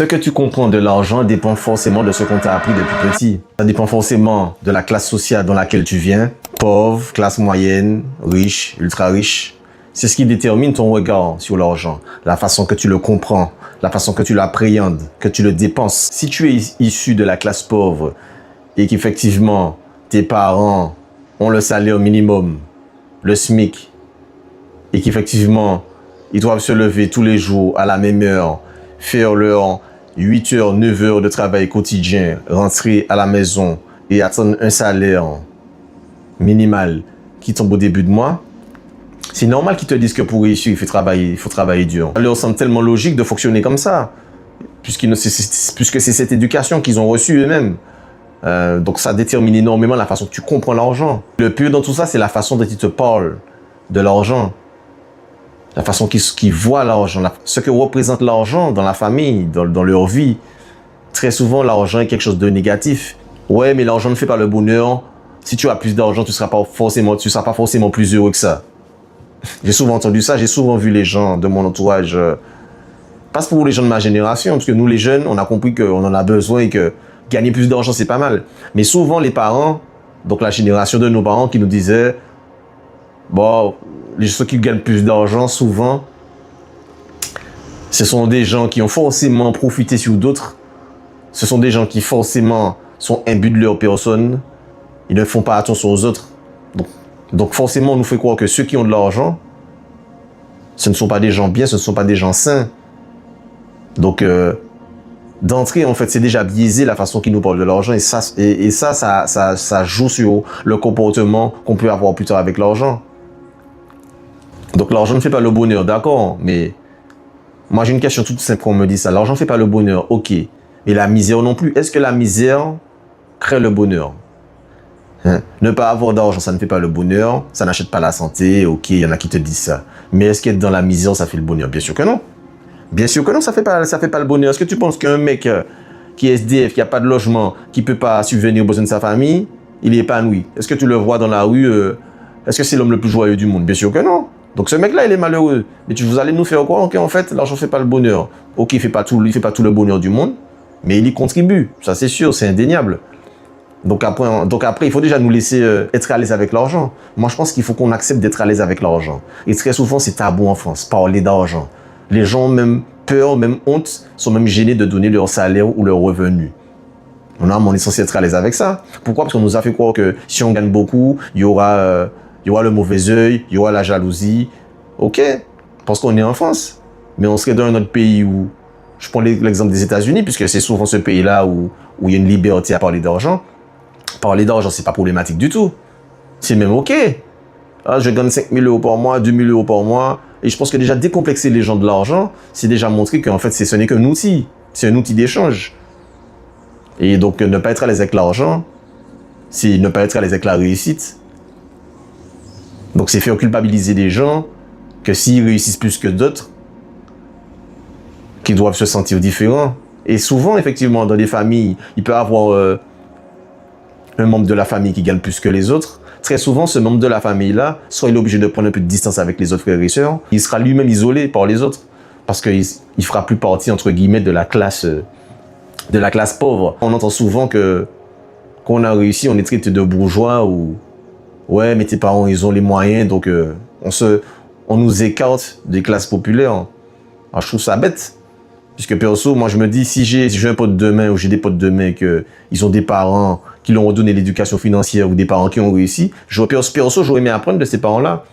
Ce que tu comprends de l'argent dépend forcément de ce qu'on t'a appris depuis petit. Ça dépend forcément de la classe sociale dans laquelle tu viens. Pauvre, classe moyenne, riche, ultra riche. C'est ce qui détermine ton regard sur l'argent. La façon que tu le comprends, la façon que tu l'appréhendes, que tu le dépenses. Si tu es issu de la classe pauvre et qu'effectivement tes parents ont le salaire minimum, le SMIC, et qu'effectivement ils doivent se lever tous les jours à la même heure, faire leurs 8 heures, 9 heures de travail quotidien, rentrer à la maison et attendre un salaire minimal qui tombe au début de mois, c'est normal qu'ils te disent que pour réussir, il faut travailler dur. Ça leur semble tellement logique de fonctionner comme ça, puisque c'est cette éducation qu'ils ont reçue eux-mêmes. Donc ça détermine énormément la façon que tu comprends l'argent. Le pire dans tout ça, c'est la façon dont ils te parlent de l'argent. La façon qu'ils voient l'argent, ce que représente l'argent dans la famille, dans leur vie. Très souvent, l'argent est quelque chose de négatif. Ouais, mais l'argent ne fait pas le bonheur. Si tu as plus d'argent, tu seras pas forcément plus heureux que ça. J'ai souvent entendu ça, j'ai souvent vu les gens de mon entourage, pas pour les gens de ma génération, parce que nous les jeunes, on a compris qu'on en a besoin et que gagner plus d'argent, c'est pas mal. Mais souvent, les parents, donc la génération de nos parents qui nous disaient, bon, ceux qui gagnent plus d'argent, souvent, ce sont des gens qui ont forcément profité sur d'autres. Ce sont des gens qui forcément sont imbus de leur personne. Ils ne font pas attention aux autres. Donc forcément, on nous fait croire que ceux qui ont de l'argent, ce ne sont pas des gens bien, ce ne sont pas des gens sains. Donc, d'entrée, en fait, c'est déjà biaisé la façon qu'ils nous parlent de l'argent. Et ça joue sur le comportement qu'on peut avoir plus tard avec l'argent. Donc l'argent ne fait pas le bonheur, d'accord, mais moi j'ai une question toute simple quand on me dit ça. L'argent ne fait pas le bonheur, ok, mais la misère non plus. Est-ce que la misère crée le bonheur? Ne pas avoir d'argent, ça ne fait pas le bonheur, ça n'achète pas la santé, ok, il y en a qui te disent ça. Mais est-ce qu'être dans la misère, ça fait le bonheur? Bien sûr que non. Bien sûr que non, ça fait pas le bonheur. Est-ce que tu penses qu'un mec qui est SDF, qui n'a pas de logement, qui ne peut pas subvenir aux besoins de sa famille, il est épanoui? Est-ce que tu le vois dans la rue, est-ce que c'est l'homme le plus joyeux du monde? Bien sûr que non. Donc ce mec-là, il est malheureux. Mais vous allez nous faire croire qu'en fait, l'argent ne fait pas le bonheur. Ok, il ne fait pas tout le bonheur du monde, mais il y contribue. Ça, c'est sûr, c'est indéniable. Donc après, il faut déjà nous laisser être à l'aise avec l'argent. Moi, je pense qu'il faut qu'on accepte d'être à l'aise avec l'argent. Et très souvent, c'est tabou en France, parler d'argent. Les gens ont même peur, même honte, sont même gênés de donner leur salaire ou leur revenu. On est censé être à l'aise avec ça. Pourquoi? Parce qu'on nous a fait croire que si on gagne beaucoup, il y aura le mauvais œil, il y aura la jalousie. Ok, parce qu'on est en France. Mais on serait dans un autre pays où, je prends l'exemple des États-Unis, puisque c'est souvent ce pays-là où il y a une liberté à parler d'argent. Parler d'argent, c'est pas problématique du tout. C'est même ok. Ah, je gagne 5 000 euros par mois, 2 000 euros par mois. Et je pense que déjà décomplexer les gens de l'argent, c'est déjà montrer qu'en fait, ce n'est qu'un outil. C'est un outil d'échange. Et donc, ne pas être à l'aise avec l'argent, c'est ne pas être à l'aise avec la réussite. Donc, c'est faire culpabiliser les gens que s'ils réussissent plus que d'autres, qu'ils doivent se sentir différents. Et souvent, effectivement, dans des familles, il peut y avoir un membre de la famille qui gagne plus que les autres. Très souvent, ce membre de la famille-là, soit il est obligé de prendre un peu de distance avec les autres frères et sœurs, il sera lui-même isolé par les autres, parce qu'il ne fera plus partie, entre guillemets, de la classe pauvre. On entend souvent que quand on a réussi, on est traité de bourgeois ou ouais, mais tes parents, ils ont les moyens, donc on nous écarte des classes populaires. Alors, je trouve ça bête. Puisque perso, moi je me dis, si j'ai un pote demain ou j'ai des potes demain ils ont des parents qui leur ont donné l'éducation financière ou des parents qui ont réussi, perso, j'aurais aimé apprendre de ces parents-là.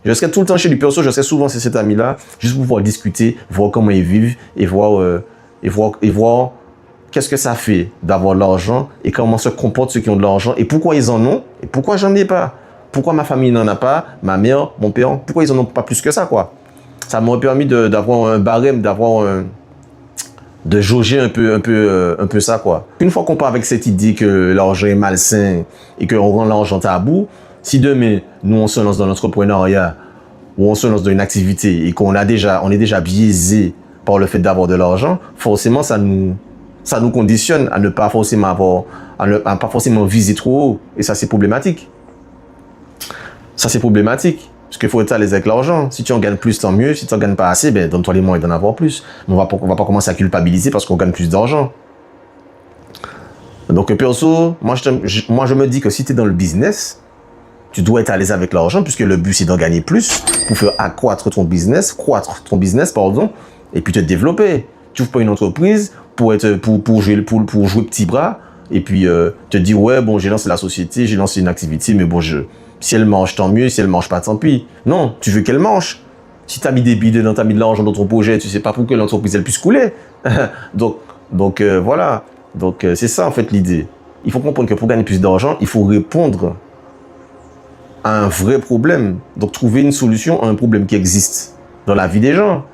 Je serais tout le temps chez lui, perso, je serais souvent chez cet ami-là, juste pour pouvoir discuter, voir comment ils vivent et voir qu'est-ce que ça fait d'avoir de l'argent et comment se comportent ceux qui ont de l'argent et pourquoi ils en ont et pourquoi j'en ai pas. Pourquoi ma famille n'en a pas, ma mère, mon père, pourquoi ils en ont pas plus que ça, quoi. Ça m'aurait permis d'avoir un barème, de jauger un peu ça, quoi. Une fois qu'on part avec cette idée que l'argent est malsain et qu'on rend l'argent tabou, si demain, nous, on se lance dans l'entrepreneuriat ou on se lance dans une activité et on est déjà biaisé par le fait d'avoir de l'argent, forcément, ça nous conditionne à ne pas forcément viser trop haut. Et ça, c'est problématique. Ça, c'est problématique. Parce qu'il faut être à l'aise avec l'argent. Si tu en gagnes plus, tant mieux. Si tu en gagnes pas assez, ben, donne-toi les moyens d'en avoir plus. Mais on va pas commencer à culpabiliser parce qu'on gagne plus d'argent. Donc, perso, moi, je me dis que si tu es dans le business, tu dois être à l'aise avec l'argent puisque le but, c'est d'en gagner plus pour faire croître ton business, et puis te développer. Tu ouvres pas une entreprise pour jouer petit bras et puis te dire, ouais, bon, j'ai lancé la société, j'ai lancé une activité, mais bon, si elle mange, tant mieux. Si elle mange pas, tant pis. Non, tu veux qu'elle mange. Si tu as mis des billets dedans, tu as mis de l'argent dans ton projet, tu sais pas pour que l'entreprise elle puisse couler. donc voilà. Donc c'est ça en fait l'idée. Il faut comprendre que pour gagner plus d'argent, il faut répondre à un vrai problème. Donc trouver une solution à un problème qui existe dans la vie des gens.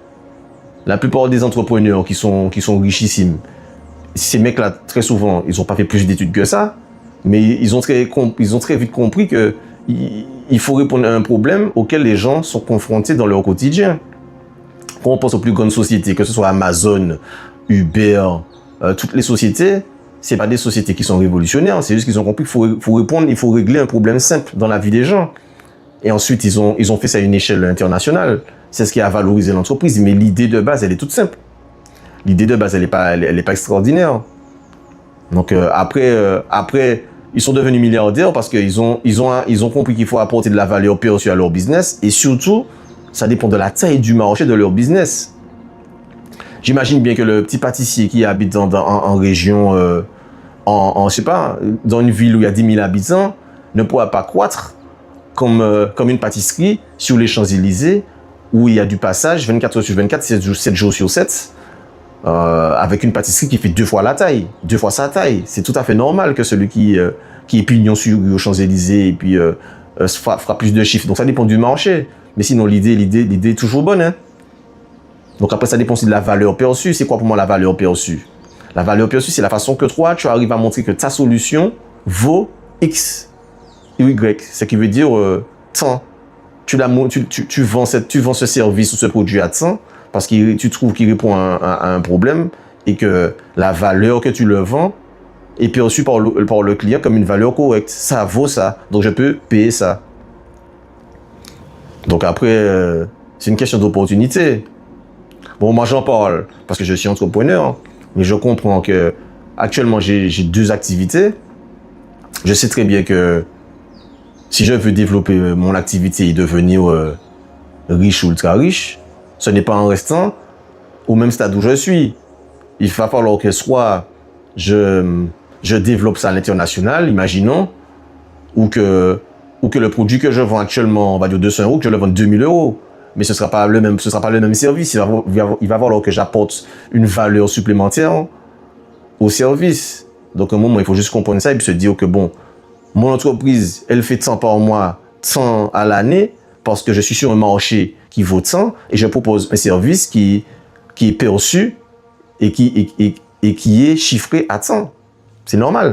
La plupart des entrepreneurs qui sont richissimes, ces mecs-là, très souvent, ils n'ont pas fait plus d'études que ça, mais ils ont très vite compris que il faut répondre à un problème auquel les gens sont confrontés dans leur quotidien. Quand on pense aux plus grandes sociétés, que ce soit Amazon, Uber, toutes les sociétés, c'est pas des sociétés qui sont révolutionnaires, c'est juste qu'ils ont compris qu'il faut répondre, il faut régler un problème simple dans la vie des gens. Et ensuite, ils ont fait ça à une échelle internationale. C'est ce qui a valorisé l'entreprise, mais l'idée de base, elle est toute simple. L'idée de base, elle est pas extraordinaire. Donc après, ils sont devenus milliardaires parce qu'ils ont compris qu'il faut apporter de la valeur perçue à leur business et surtout, ça dépend de la taille du marché de leur business. J'imagine bien que le petit pâtissier qui habite en région, je sais pas, dans une ville où il y a 10 000 habitants, ne pourra pas croître comme une pâtisserie sur les Champs-Élysées où il y a du passage 24 heures sur 24, 7 jours sur 7. Avec une pâtisserie qui fait 2 fois la taille, 2 fois sa taille. C'est tout à fait normal que celui qui est pignon sur aux Champs-Élysées et puis fera plus de chiffres. Donc ça dépend du marché. Mais sinon, l'idée est toujours bonne. Hein? Donc après, ça dépend aussi de la valeur perçue. C'est quoi pour moi la valeur perçue? La valeur perçue, c'est la façon que toi, tu arrives à montrer que ta solution vaut X, Y. Ce qui veut dire tant. Tu vends ce service ou ce produit à tant. Parce que tu trouves qu'il répond à un problème et que la valeur que tu le vends est perçue par le client comme une valeur correcte. Ça vaut ça, donc je peux payer ça. Donc après, c'est une question d'opportunité. Bon, moi j'en parle parce que je suis entrepreneur, mais je comprends que actuellement j'ai 2 activités. Je sais très bien que si je veux développer mon activité et devenir riche ou ultra riche, ce n'est pas en restant au même stade où je suis. Il va falloir que soit je développe ça à l'international, imaginons, ou que le produit que je vends actuellement, on va dire 200 €, que je le vende 2000 €. Mais ce sera pas le même service. Il va falloir que j'apporte une valeur supplémentaire au service. Donc, à un moment, il faut juste comprendre ça et puis se dire que bon, mon entreprise, elle fait tant par mois, tant à l'année, parce que je suis sur un marché qui vaut tant et je propose un service qui est perçu et qui est chiffré à tant. C'est normal.